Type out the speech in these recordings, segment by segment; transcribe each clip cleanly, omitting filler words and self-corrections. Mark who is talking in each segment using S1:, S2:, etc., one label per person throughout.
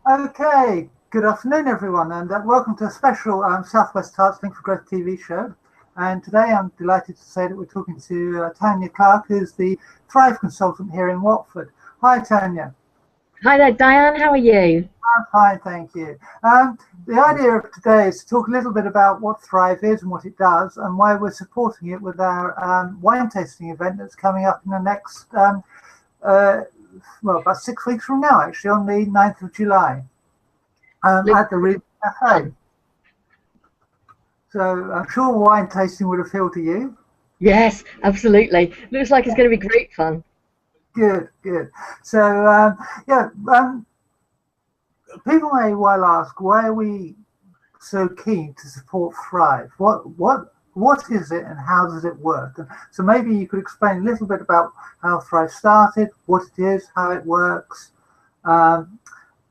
S1: Okay, good afternoon everyone, and welcome to a special Southwest Herts Link for Growth TV show. And today I'm delighted to say that we're talking to Tania Clarke, who's the Thrive consultant here in Watford. Hi Tania.
S2: Hi there, Diane, how are you?
S1: I'm fine, thank you. The idea of today is to talk a little bit about what Thrive is and what it does, and why we're supporting it with our wine tasting event that's coming up in the next well, about 6 weeks from now, actually, on the 9th of July, at the Reed Cafe. So I'm sure wine tasting would appeal to you.
S2: Yes, absolutely. Looks like it's going to be great fun.
S1: Good, good. So, people may well ask, why are we so keen to support Thrive? What is it and how does it work? And so maybe you could explain a little bit about how Thrive started, what it is, how it works, and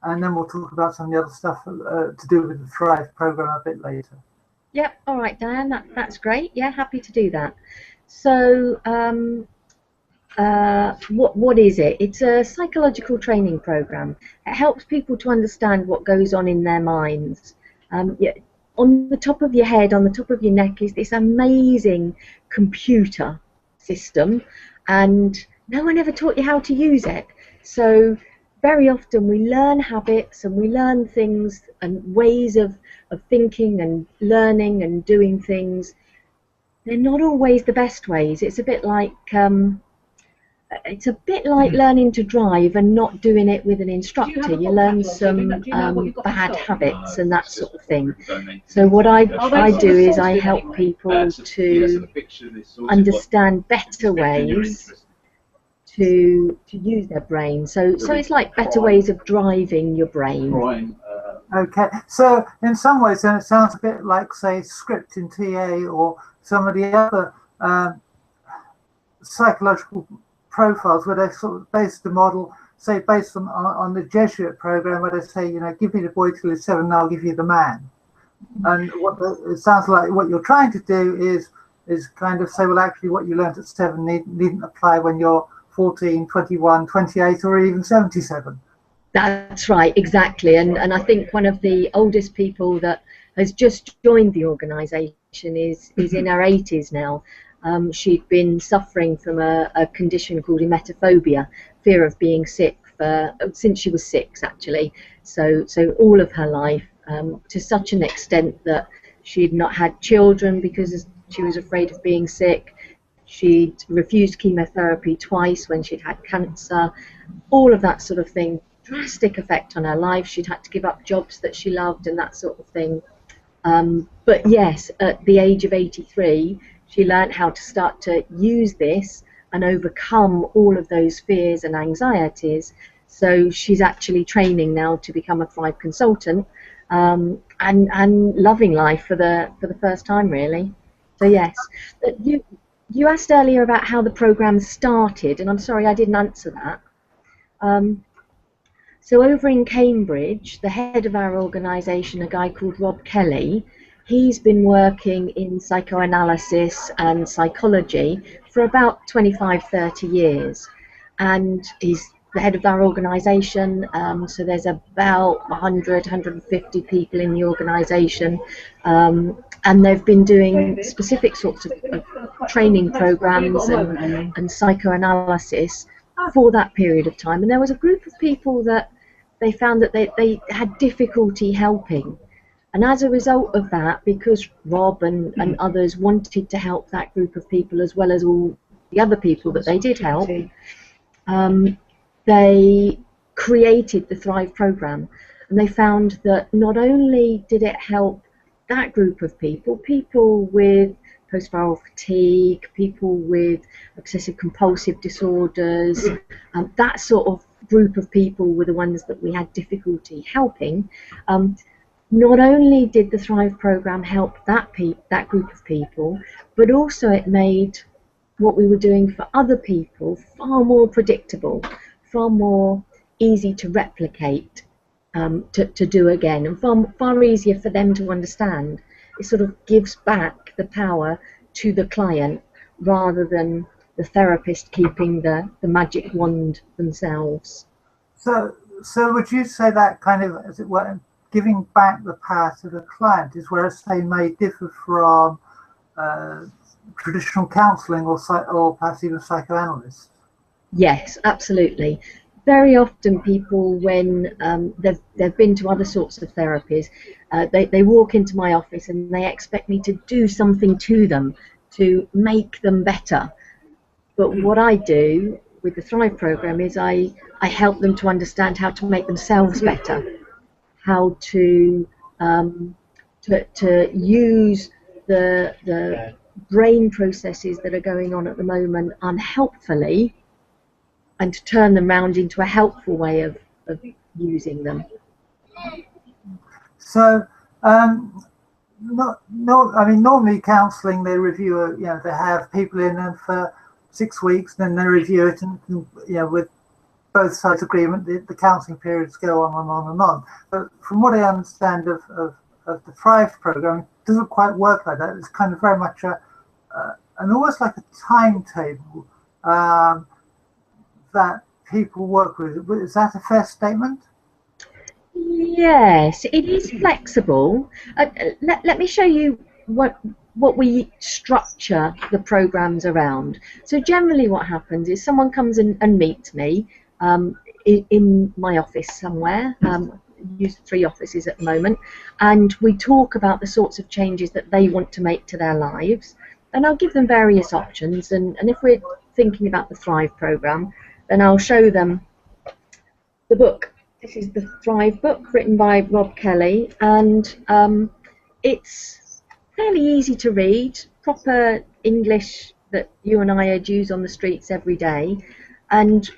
S1: then we'll talk about some of the other stuff to do with the Thrive program a bit later.
S2: Yep, all right, Diane, that's great. Yeah, happy to do that. So, what is it? It's a psychological training program. It helps people to understand what goes on in their minds. On the top of your head, on the top of your neck is this amazing computer system, and no one ever taught you how to use it. So very often we learn habits and we learn things and ways of thinking and learning and doing things. They're not always the best ways. It's a bit like learning to drive and not doing it with an instructor. You learn some bad habits and that sort of thing. So what I do is I help people to understand better ways to use their brain. So it's like better ways of driving your brain.
S1: Okay, so in some ways then it sounds a bit like, say, script in TA or some of the other psychological profiles where they sort of base the model, say, based on the Jesuit program, where they say, you know, give me the boy till he's 7 and I'll give you the man. And it sounds like what you're trying to do is kind of say, well, actually what you learned at 7 needn't apply when you're 14, 21, 28 or even 77.
S2: That's right, exactly. And I think one of the oldest people that has just joined the organisation is in her 80s now. She'd been suffering from a condition called emetophobia, fear of being sick, since she was 6 actually. So all of her life, to such an extent that she'd not had children because she was afraid of being sick. She'd refused chemotherapy twice when she'd had cancer, all of that sort of thing. Drastic effect on her life. She'd had to give up jobs that she loved and that sort of thing. But yes, at the age of 83, she learned how to start to use this and overcome all of those fears and anxieties. So she's actually training now to become a Thrive consultant, and loving life for the first time, really. So yes, you asked earlier about how the program started, and I'm sorry I didn't answer that. So over in Cambridge, the head of our organisation, a guy called Rob Kelly, he's been working in psychoanalysis and psychology for about 25-30 years, and he's the head of our organisation. So there's about 100-150 people in the organisation, and they've been doing specific sorts of training programs and psychoanalysis for that period of time. And there was a group of people that they found that they had difficulty helping. And as a result of that, because Rob and others wanted to help that group of people as well as all the other people that they did help, they created the Thrive program. And they found that not only did it help that group of people with post-viral fatigue, people with obsessive compulsive disorders, that sort of group of people were the ones that we had difficulty helping. Not only did the Thrive program help that group of people, but also it made what we were doing for other people far more predictable, far more easy to replicate, to do again, and far easier for them to understand. It sort of gives back the power to the client rather than the therapist keeping the magic wand themselves.
S1: So So would you say that kind of, as it were, giving back the power to the client is where they may differ from traditional counselling or perhaps even psychoanalysts?
S2: Yes, absolutely. Very often people, when they've been to other sorts of therapies, they walk into my office and they expect me to do something to them to make them better. But what I do with the Thrive program is I help them to understand how to make themselves better, how to use the brain processes that are going on at the moment unhelpfully, and to turn them round into a helpful way of using them.
S1: So, I mean, normally counselling, they review, they have people in and for 6 weeks, then they review it, and with both sides' agreement, the counselling periods go on and on and on. But from what I understand of the Thrive program, it doesn't quite work like that. It's kind of very much an almost like a timetable that people work with. Is that a fair statement?
S2: Yes, it is flexible. Let me show you what we structure the programs around. So generally what happens is someone comes and meets me in my office somewhere. Use 3 offices at the moment, and we talk about the sorts of changes that they want to make to their lives, and I'll give them various options, and if we're thinking about the Thrive program, then I'll show them the book. This is the Thrive book, written by Rob Kelly, and it's fairly easy to read, proper English that you and I would use on the streets every day. And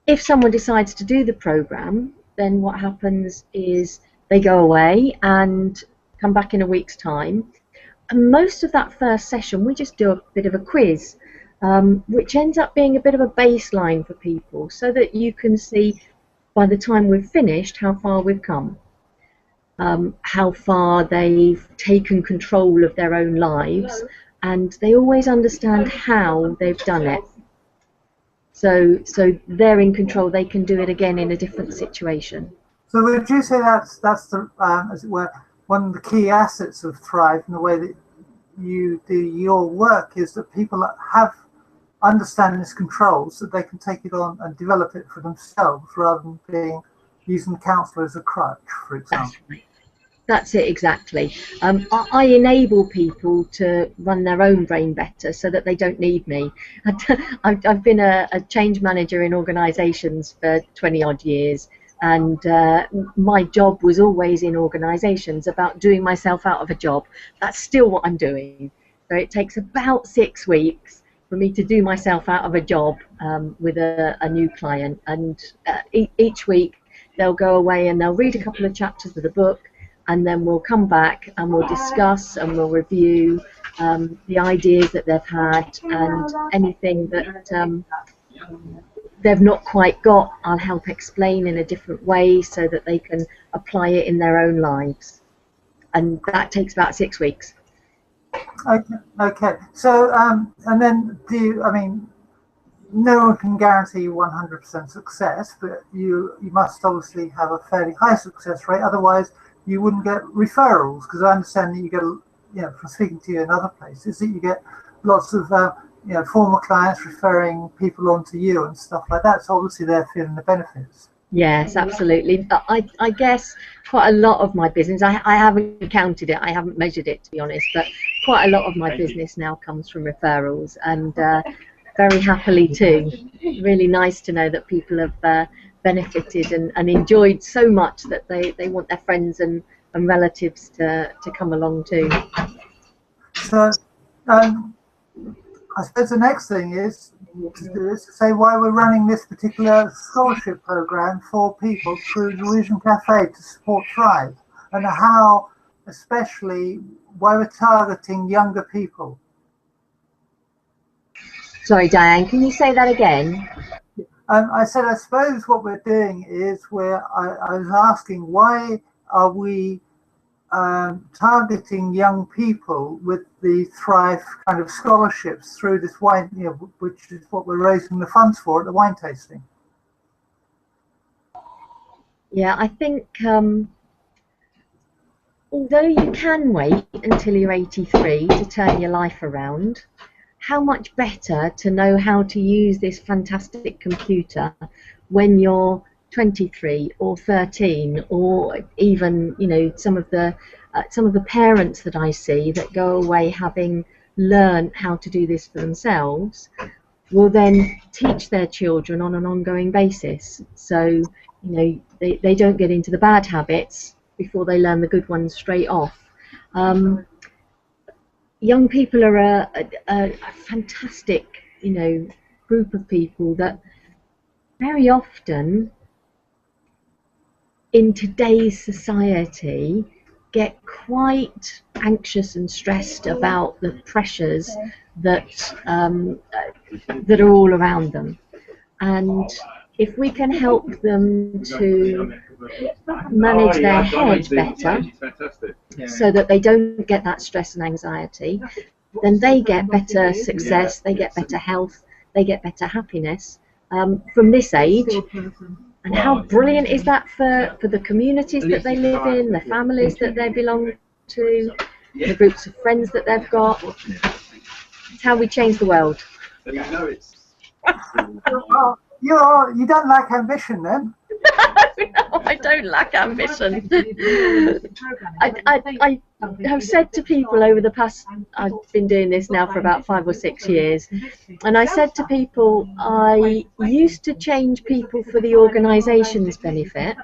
S2: if someone decides to do the program, then what happens is they go away and come back in a week's time. And most of that first session, we just do a bit of a quiz, which ends up being a bit of a baseline for people, so that you can see by the time we've finished how far we've come, how far they've taken control of their own lives, and they always understand how they've done it. So they're in control. They can do it again in a different situation.
S1: So would you say that's the as it were, one of the key assets of Thrive, in the way that you do your work, is that people have understanding this control, so they can take it on and develop it for themselves, rather than using the counsellor as a crutch, for example.
S2: That's right. That's it, exactly. I enable people to run their own brain better so that they don't need me. I've been a change manager in organisations for 20 odd years, and my job was always in organisations about doing myself out of a job. That's still what I'm doing. So it takes about 6 weeks for me to do myself out of a job with a new client, and each week they'll go away and they'll read a couple of chapters of the book, and then we'll come back and we'll discuss and we'll review the ideas that they've had, and anything that they've not quite got, I'll help explain in a different way so that they can apply it in their own lives. And that takes about 6 weeks.
S1: Okay. So, and then I mean, no one can guarantee you 100% success, but you must obviously have a fairly high success rate. Otherwise, you wouldn't get referrals, because I understand that you get, from speaking to you in other places, that you get lots of, former clients referring people on to you and stuff like that. So obviously they're feeling the benefits.
S2: Yes, absolutely. I guess quite a lot of my business, I haven't counted it, I haven't measured it, to be honest, but quite a lot of my business now comes from referrals, and very happily too. Really nice to know that people have benefited and enjoyed so much that they want their friends and relatives to come along too.
S1: So I suppose the next thing is to say why we're running this particular scholarship program for people through Norwegian Cafe to support Thrive, and how, especially, why we're targeting younger people.
S2: Sorry, Diane, can you say that again?
S1: I said, I suppose what we're doing is I was asking, why are we targeting young people with the Thrive kind of scholarships through this wine, which is what we're raising the funds for at the wine tasting?
S2: Yeah, I think although you can wait until you're 83 to turn your life around, how much better to know how to use this fantastic computer when you're 23 or 13, or even, you know, some of the parents that I see that go away having learned how to do this for themselves will then teach their children on an ongoing basis. So, you know, they don't get into the bad habits before they learn the good ones straight off. Young people are a fantastic, you know, group of people that very often in today's society get quite anxious and stressed about the pressures that that are all around them. And if we can help them to manage their head better so that they don't get that stress and anxiety, then they get better success, they get better health, they get better happiness from this age. And how brilliant is that for the communities that they live in, the families that they belong to, the groups of friends that they've got. It's how we change the world.
S1: You don't lack ambition then?
S2: No, I don't lack ambition. I have said to people over the past, I've been doing this now for about 5 or 6 years, and I said to people, I used to change people for the organisation's benefit.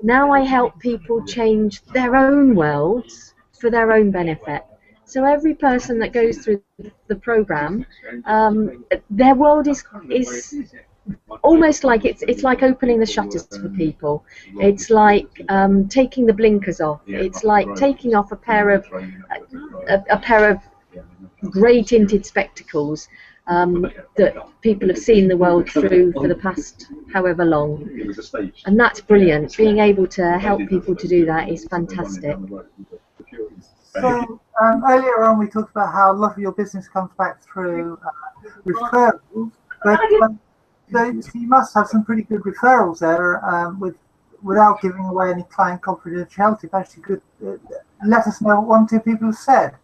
S2: Now I help people change their own worlds for their own benefit. So every person that goes through the programme, their world is almost like it's like opening the shutters for people. It's like taking the blinkers off. It's like taking off a pair of grey tinted spectacles that people have seen the world through for the past however long. And that's brilliant. Being able to help people to do that is fantastic.
S1: So earlier on we talked about how a lot of your business comes back through referrals, but so you must have some pretty good referrals there without giving away any client confidentiality. But actually, could let us know what 1 or 2 people have said.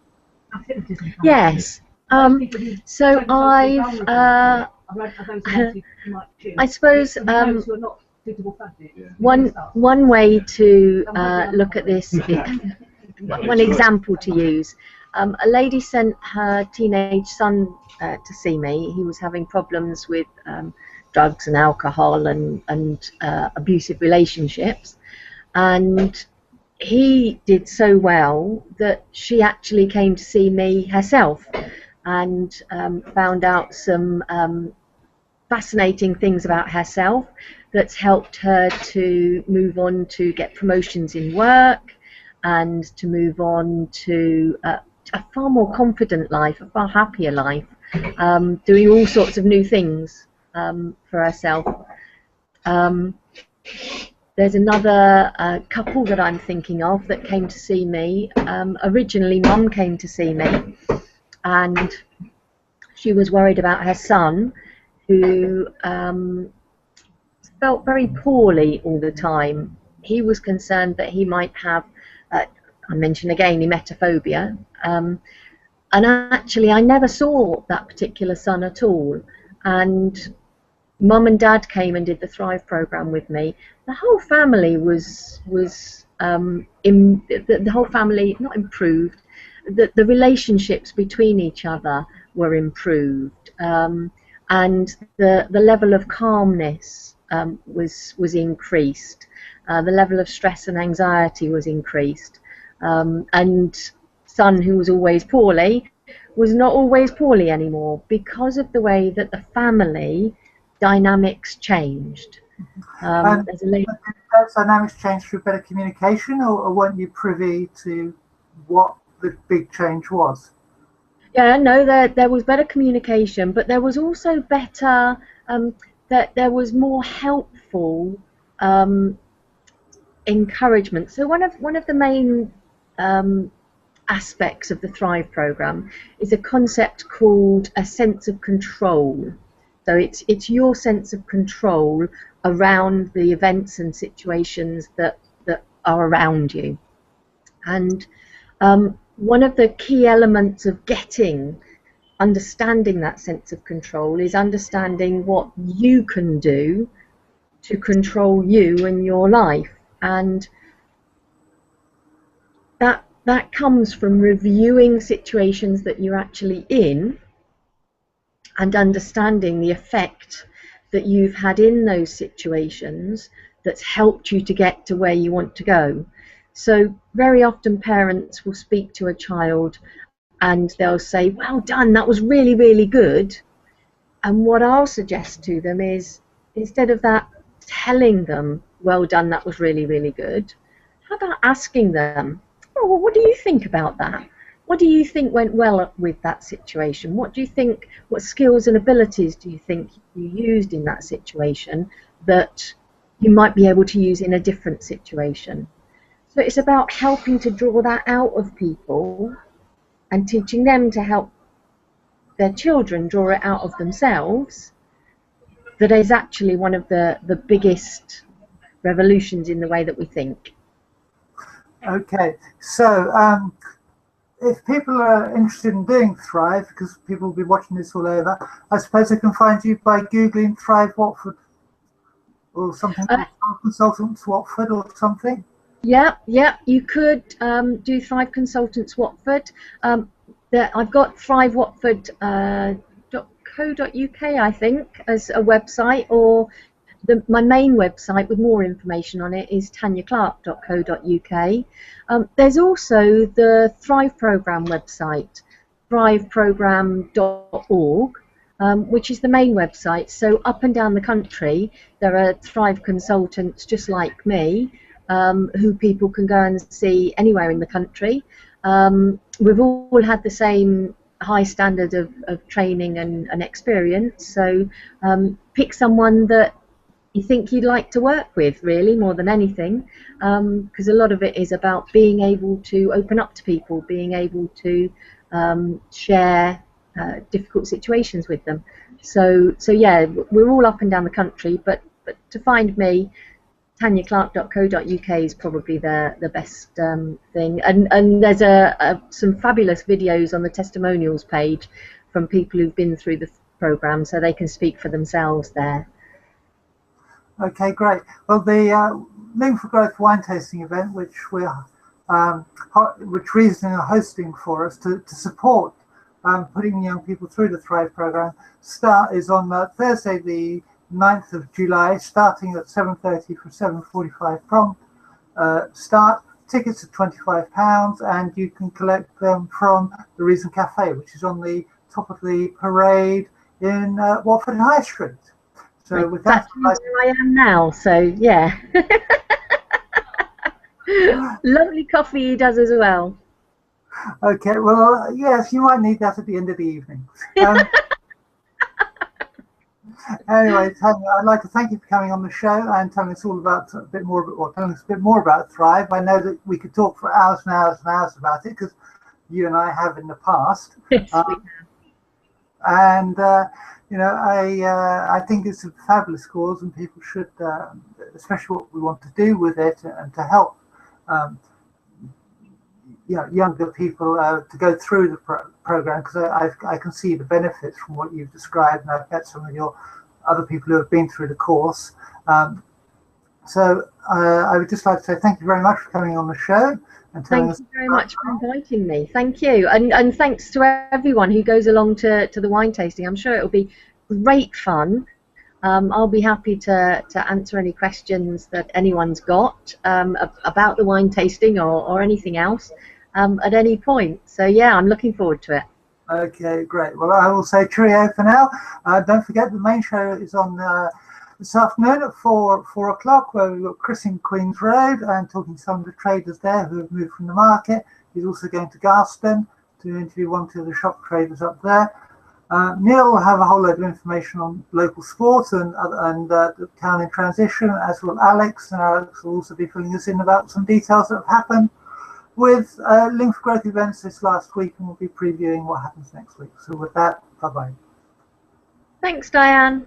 S2: Yes. So I suppose one way to look at this, one example to use. A lady sent her teenage son to see me. He was having problems with drugs and alcohol and abusive relationships, and he did so well that she actually came to see me herself and found out some fascinating things about herself that's helped her to move on to get promotions in work and to move on to a far more confident life, a far happier life, doing all sorts of new things for herself. There's another couple that I'm thinking of that came to see me. Originally, Mum came to see me, and she was worried about her son, who felt very poorly all the time. He was concerned that he might have, I mention again, emetophobia. And actually, I never saw that particular son at all. And Mum and Dad came and did the Thrive program with me. The whole family was the whole family, not improved. The relationships between each other were improved, and the level of calmness was increased. The level of stress and anxiety was increased, and son, who was always poorly, was not always poorly anymore because of the way that the family dynamics changed.
S1: Those dynamics changed through better communication, or weren't you privy to what the big change was?
S2: Yeah, no, there was better communication, but there was also better, that there was more helpful encouragement. So one of the main aspects of the Thrive program is a concept called a sense of control. So it's your sense of control around the events and situations that are around you. And one of the key elements of understanding that sense of control is understanding what you can do to control you and your life. And that comes from reviewing situations that you're actually in and understanding the effect that you've had in those situations that's helped you to get to where you want to go. So very often parents will speak to a child and they'll say, well done, that was really, really good. And what I'll suggest to them is, instead of that telling them, well done, that was really, really good, how about asking them, oh, well, what do you think about that? What do you think went well with that situation? What do you think, what skills and abilities do you think you used in that situation that you might be able to use in a different situation? So it's about helping to draw that out of people and teaching them to help their children draw it out of themselves. That is actually one of the biggest revolutions in the way that we think.
S1: Okay, so if people are interested in doing Thrive, because people will be watching this all over, I suppose they can find you by Googling Thrive Watford or something, Consultants Watford or something. Yeah,
S2: you could do Thrive Consultants Watford. I've got thrivewatford.co.uk, I think, as a website, or my main website with more information on it is taniaclarke.co.uk. There's also the Thrive Programme website, thriveprogramme.org, which is the main website. So up and down the country there are Thrive consultants just like me, who people can go and see anywhere in the country. We've all had the same high standard of training and experience, so pick someone that you think you'd like to work with, really, more than anything, because a lot of it is about being able to open up to people, being able to share difficult situations with them. So yeah, we're all up and down the country, but to find me, taniaclarke.co.uk is probably the best thing. And there's some fabulous videos on the testimonials page from people who've been through the programme, so they can speak for themselves there.
S1: Okay, great. Well, the Link for Growth wine tasting event, which Reason are hosting for us to support putting young people through the Thrive program, is on Thursday, the 9th of July, starting at 7:30 for 7:45 prompt start. Tickets are £25, and you can collect them from the Reason Cafe, which is on the top of the parade in Watford High Street. So with that,
S2: where I am now. So yeah, lovely coffee he does as well.
S1: Okay, well, yes, you might need that at the end of the evening. Anyway, Tania, I'd like to thank you for coming on the show and telling us all about telling us a bit more about Thrive. I know that we could talk for hours and hours and hours about it, because you and I have in the past.
S2: Yes,
S1: You know, I think it's a fabulous cause, and people should, especially what we want to do with it, and to help younger people to go through the program, because I can see the benefits from what you've described, and I've met some of your other people who have been through the course. So I would just like to say thank you very much for coming on the show. And
S2: thank you very much for inviting me. Thank you, and thanks to everyone who goes along to the wine tasting. I'm sure it'll be great fun. I'll be happy to answer any questions that anyone's got about the wine tasting or anything else at any point. So yeah, I'm looking forward to it.
S1: Okay, great. Well, I will say cheerio for now. Don't forget the main show is on this afternoon at 4 o'clock, where we've got Chris in Queen's Road and talking to some of the traders there who have moved from the market. He's also going to Garston to interview one or two of the shop traders up there. Neil will have a whole load of information on local sport and the town in transition, as will Alex, and Alex will also be filling us in about some details that have happened with Link for Growth events this last week, and we'll be previewing what happens next week. So with that, bye-bye.
S2: Thanks, Diane.